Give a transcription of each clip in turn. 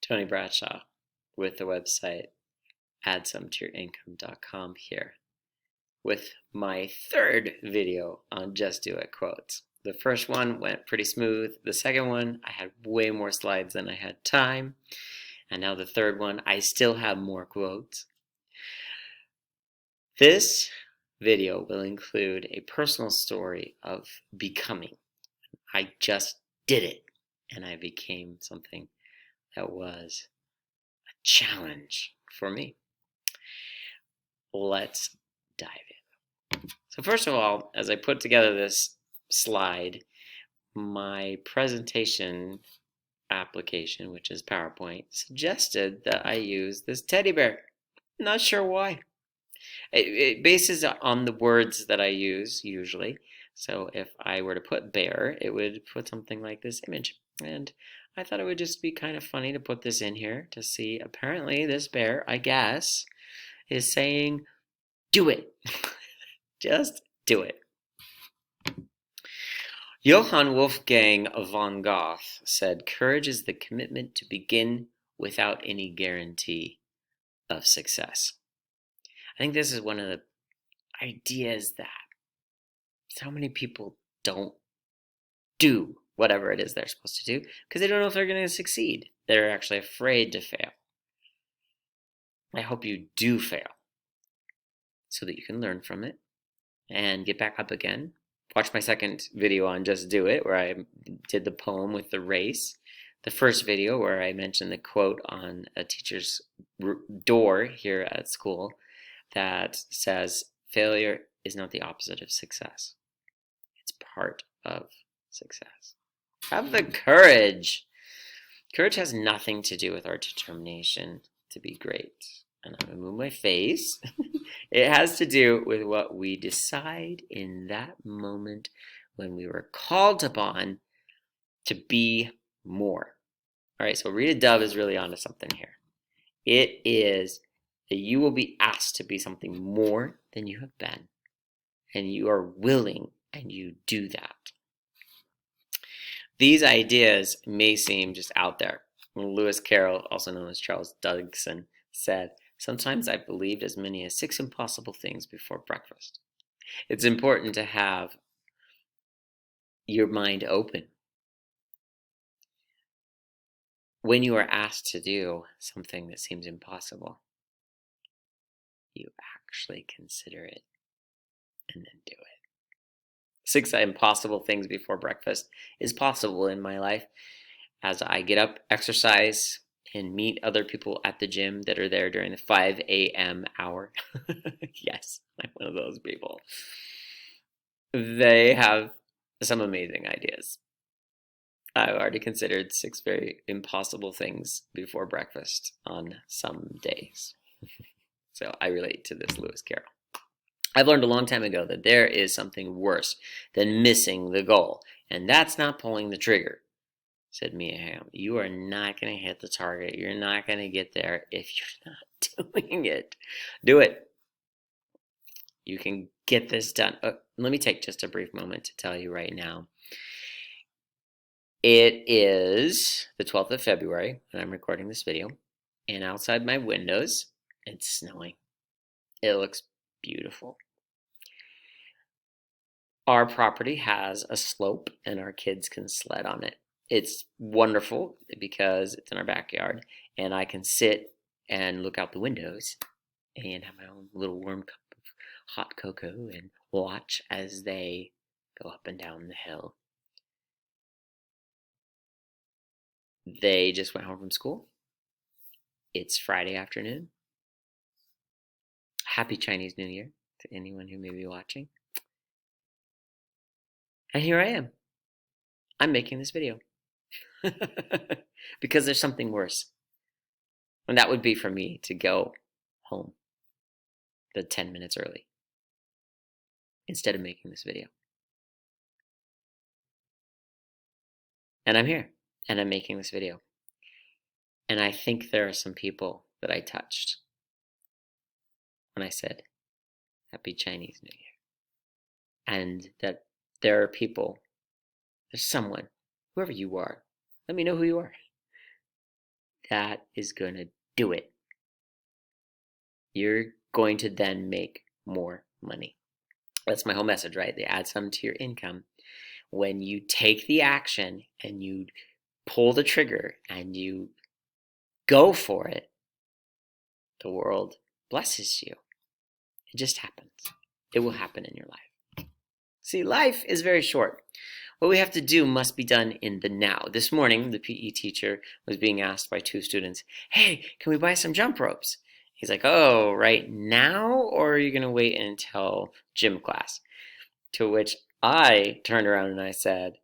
Tony Bradshaw with the website addsometeyouриncome.com here with my third video on Just Do It quotes. The first one went pretty smooth. The second one, I had way more slides than I had time. And now the third one, I still have more quotes. This video will include a personal story of becoming. I just did it, and I became something that was a challenge for me. Let's dive in. So first of all, as I put together this slide, my presentation application, which is PowerPoint, suggested that I use this teddy bear. Not sure why. It bases on the words that I use usually. So if I were to put bear, it would put something like this image. And I thought it would just be kind of funny to put this in here to see. Apparently this bear, I guess, is saying, do it. Just do it. Johann Wolfgang von Goethe said, courage is the commitment to begin without any guarantee of success. I think this is one of the ideas that so many people don't do whatever it is they're supposed to do because they don't know if they're going to succeed. They're actually afraid to fail. I hope you do fail so that you can learn from it and get back up again. Watch my second video on Just Do It, where I did the poem with the race. The first video where I mentioned the quote on a teacher's door here at school that says, failure is not the opposite of success. It's part of success. Have the courage. Courage has nothing to do with our determination to be great. And I'm going to move my face. It has to do with what we decide in that moment when we were called upon to be more. All right, so Rita Dove is really onto something here. It is that you will be asked to be something more than you have been, and you are willing and you do that. These ideas may seem just out there. Lewis Carroll, also known as Charles Dodgson, said, sometimes I believed as many as 6 impossible things before breakfast. It's important to have your mind open. When you are asked to do something that seems impossible, you actually consider it and then do it. 6 impossible things before breakfast is possible in my life as I get up, exercise, and meet other people at the gym that are there during the 5 a.m. hour. Yes, I'm one of those people. They have some amazing ideas. I've already considered 6 very impossible things before breakfast on some days. So I relate to this Lewis Carroll. I've learned a long time ago that there is something worse than missing the goal, and that's not pulling the trigger, said Mia Hamm. You are not going to hit the target. You're not going to get there if you're not doing it. Do it. You can get this done. Let me take just a brief moment to tell you right now. It is the 12th of February when I'm recording this video, and outside my windows, it's snowing. It looks beautiful. Our property has a slope, and our kids can sled on it. It's wonderful because it's in our backyard, and I can sit and look out the windows and have my own little warm cup of hot cocoa and watch as they go up and down the hill. They just went home from school. It's Friday afternoon. Happy Chinese New Year to anyone who may be watching. And here I am. I'm making this video. Because there's something worse. And that would be for me to go home the 10 minutes early instead of making this video. And I'm here and I'm making this video. And I think there are some people that I touched when I said Happy Chinese New Year. And that there are people, there's someone, whoever you are, let me know who you are, that is going to do it. You're going to then make more money. That's my whole message, right? They add some to your income. When you take the action and you pull the trigger and you go for it, the world blesses you. It just happens. It will happen in your life. See, life is very short. What we have to do must be done in the now. This morning, the PE teacher was being asked by 2 students, hey, can we buy some jump ropes? He's like, oh, right now? Or are you going to wait until gym class? To which I turned around and I said,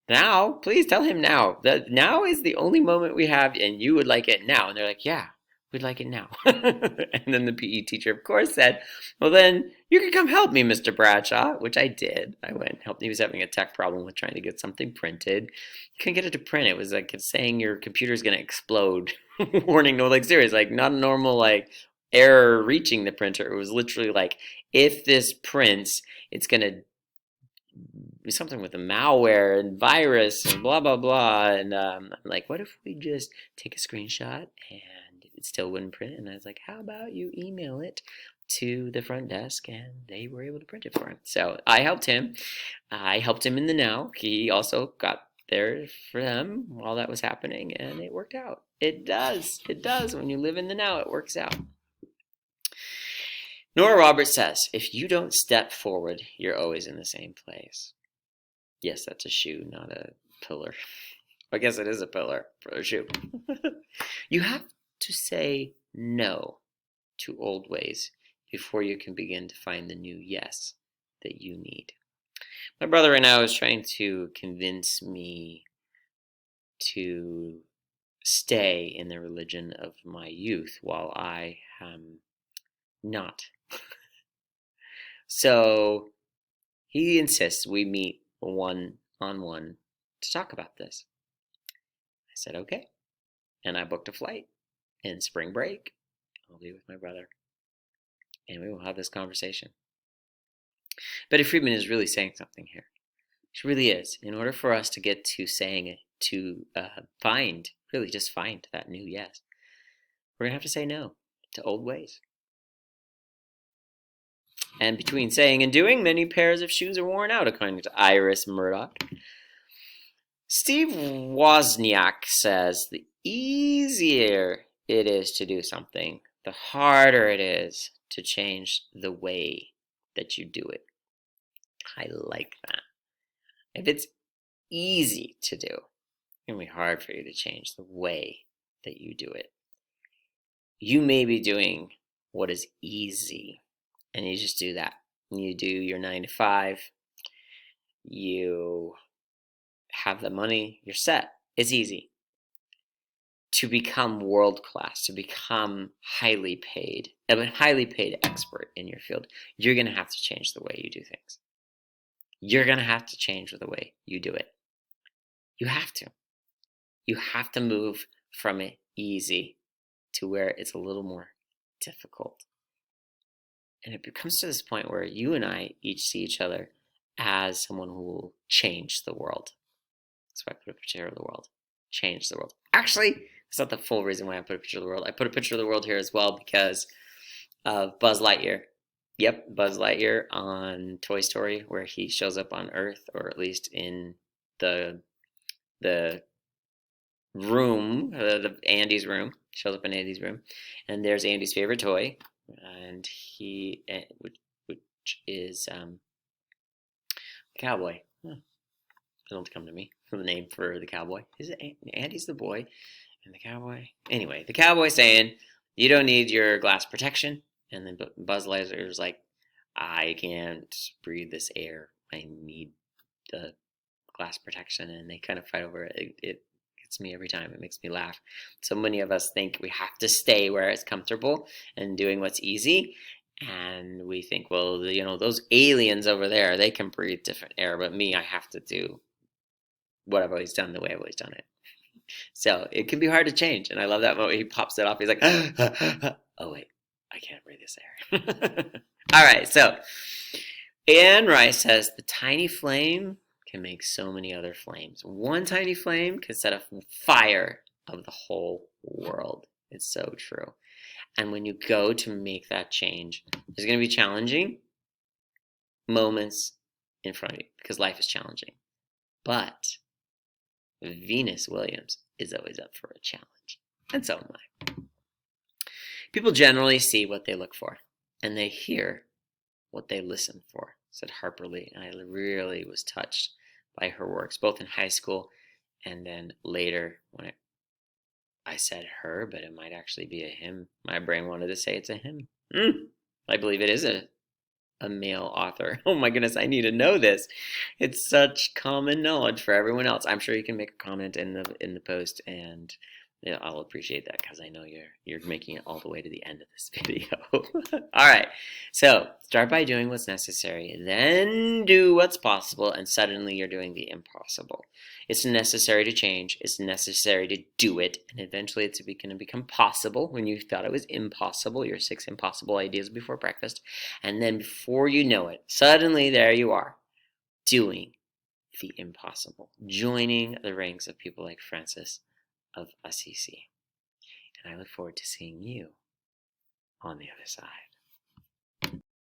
now? Please tell him now. Now is the only moment we have, and you would like it now. And they're like, yeah, we'd like it now. And then the PE teacher, of course, said, well, then you can come help me, Mr. Bradshaw, which I did. I went and helped. He was having a tech problem with trying to get something printed. He couldn't get it to print. It was like saying your computer's going to explode. Warning, no, like serious, like not a normal like error reaching the printer. It was literally like, if this prints, it's going to be something with a malware and virus and blah, blah, blah. And I'm like, what if we just take a screenshot and it still wouldn't print? And I was like, how about you email it to the front desk, and they were able to print it for him. So I helped him. I helped him in the now. He also got there for them while that was happening, and it worked out. It does. It does. When you live in the now, it works out. Nora Roberts says, if you don't step forward, you're always in the same place. Yes, that's a shoe, not a pillar. I guess it is a pillar for a shoe. You have to say no to old ways before you can begin to find the new yes that you need. My brother right now is trying to convince me to stay in the religion of my youth while I am not. So he insists we meet one-on-one to talk about this. I said, okay. And I booked a flight in spring break. I'll be with my brother. And we will have this conversation. Betty Friedman is really saying something here. She really is. In order for us to get to saying it, to find that new yes, we're going to have to say no to old ways. And between saying and doing, many pairs of shoes are worn out, according to Iris Murdoch. Steve Wozniak says the easier it is to do something, the harder it is to change the way that you do it. I like that. If it's easy to do, it's going to be hard for you to change the way that you do it. You may be doing what is easy, and you just do that. You do your 9 to 5. You have the money. You're set. It's easy. To become world class, to become highly paid expert in your field, you're going to have to change the way you do things. You're going to have to change the way you do it. You have to. You have to move from it easy to where it's a little more difficult. And it comes to this point where you and I each see each other as someone who will change the world. That's why I put a picture of the world. Change the world. Actually, that's not the full reason why I put a picture of the world. I put a picture of the world here as well because of Buzz Lightyear. Yep, Buzz Lightyear on Toy Story, where he shows up on Earth, or at least in the room, Andy's room. Shows up in Andy's room, and there's Andy's favorite toy, and which is cowboy. It'll come to me for the name for the cowboy. Is it Andy's the boy, and the cowboy? Anyway, the cowboy saying, "You don't need your glass protection," and then Buzz Lightyear's like, "I can't breathe this air. I need the glass protection," and they kind of fight over it. It gets me every time. It makes me laugh. So many of us think we have to stay where it's comfortable and doing what's easy. And we think, well, those aliens over there, they can breathe different air. But me, I have to do what I've always done the way I've always done it. So it can be hard to change. And I love that moment. He pops it off. He's like, oh, wait, I can't breathe this air. All right. So Anne Rice says the tiny flame can make so many other flames. One tiny flame can set a fire of the whole world. It's so true. And when you go to make that change, there's going to be challenging moments in front of you because life is challenging. But Venus Williams is always up for a challenge. And so am I. People generally see what they look for, and they hear what they listen for, said Harper Lee. And I really was touched by her works, both in high school and then later when I said her, but it might actually be a him. My brain wanted to say it's a him. I believe it is a male author. Oh my goodness, I need to know this. It's such common knowledge for everyone else. I'm sure you can make a comment in the post, and yeah, I'll appreciate that because I know you're making it all the way to the end of this video. All right, so start by doing what's necessary, then do what's possible, and suddenly you're doing the impossible. It's necessary to change. It's necessary to do it, and eventually it's going to become possible when you thought it was impossible. Your 6 impossible ideas before breakfast, and then before you know it, suddenly there you are, doing the impossible, joining the ranks of people like Francis of Assisi. And I look forward to seeing you on the other side.